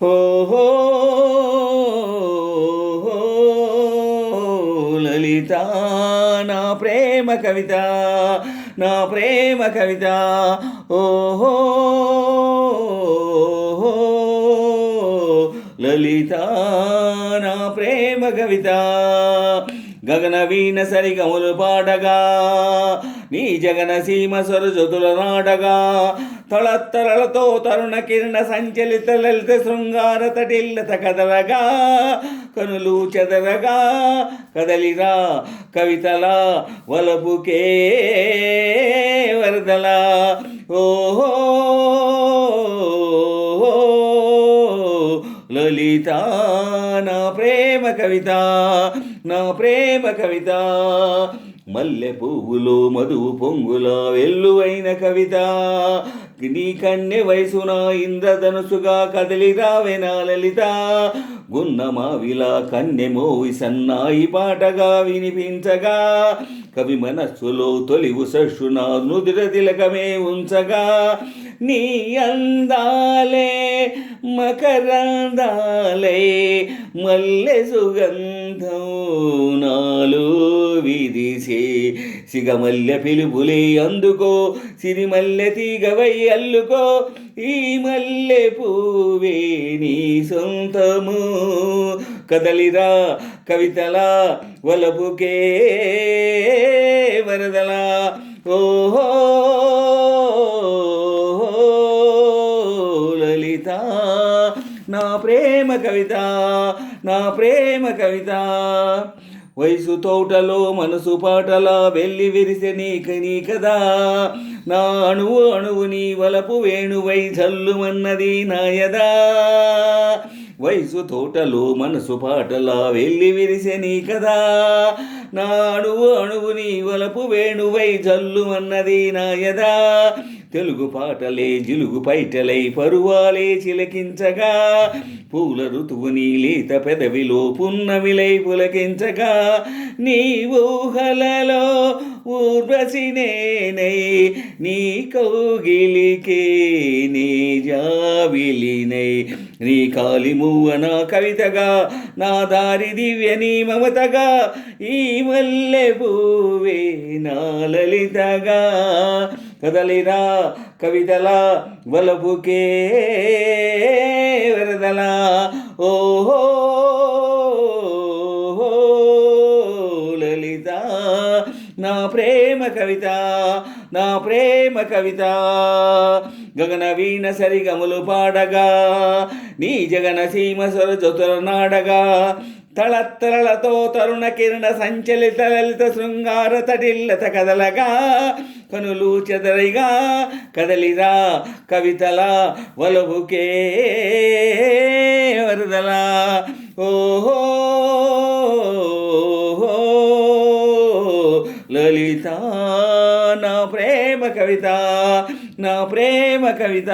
ఓహో లలిత నా ప్రేమ కవిత, నా ప్రేమ కవిత. ఓహో లలిత నా ప్రేమ కవిత. గగన వీణ సరిగములు పాడగా, నీ జగన సీమ సరజతుల నాడగా, తళత్తరలతో తరుణ కిరణ సంచలిత లలిత శృంగార తటిల్లత కదలగా, కనులు చెదరగా కదలిరా కవితలా వలపుకే వరదలా. ఓహో లలిత నా ప్రేమ కవిత, నా ప్రేమ కవిత. మల్లె పువ్వులో మధువు పొంగుల వెల్లువైన కవిత, నీ కన్నె వయసున ఇంద్రధనుసుగా కదిలిరావెనా లలిత. గున్నమావిలా కన్నె మోవి సన్నాయి పాటగా వినిపించగా, కవి మనస్సులో తొలి ఉషస్సున నుదిర తిలకమే ఉంచగా, నీ అందాలే మకరందాలే మల్లె సుగంధం నాలో విదిసే, సిగమల్లె పిలుపులే అందుకో సిరిమల్లె తీగవై అల్లుకో, ఈ మల్లె పువ్వే నీ సొంతము, కదలిరా కవితలా వలపుకే వరదలా. ఓహో లలిత నా ప్రేమ కవిత, నా ప్రేమ కవిత. వయసు తోటలో మనసు పాటలా వెళ్ళి విరిసె నీ కదా, నా అణువు అణువు నీ వలపు వేణువై జల్లుమన్నది నాయదా. వయసు తోటలో మనసు పాటలా వెళ్ళి విరిసె నీ కదా, నా అణువు అణువు నీ వలపు వేణువై జల్లుమన్నది నాయదా. తెలుగు పాటలే జిలుగు పైటలై పరువాలే చిలకించగా, పూల ఋతువు నీ లేత పెదవిలో పున్నమిలై పులకించగా, నీ ఊహలలో ఊర్వశి నేనై నీ కౌగిలికే నీ జాబిలినై, నీ కాలి మువ్వన కవితగా నా దారి దివ్య నీ మమతగా, ఈ మల్లె పువ్వే నా లలితగా, కదలిరా కవితలా వలపుకే వరదలా. ఓహో లలిత నా ప్రేమ కవిత, నా ప్రేమ కవిత. గగన వీణ సరిగములు పాడగా, నీ జగన సీమ సరజతుల నాడగా, తళత్తరలతో తరుణ కిరణ సంచలిత లలిత శృంగార తటిల్లత కదలగా, కనులు చెదరిగా కదలిరా కవితలా వలపుకే వరదలా. ఓహో లలిత నా ప్రేమ కవిత, నా ప్రేమ కవిత.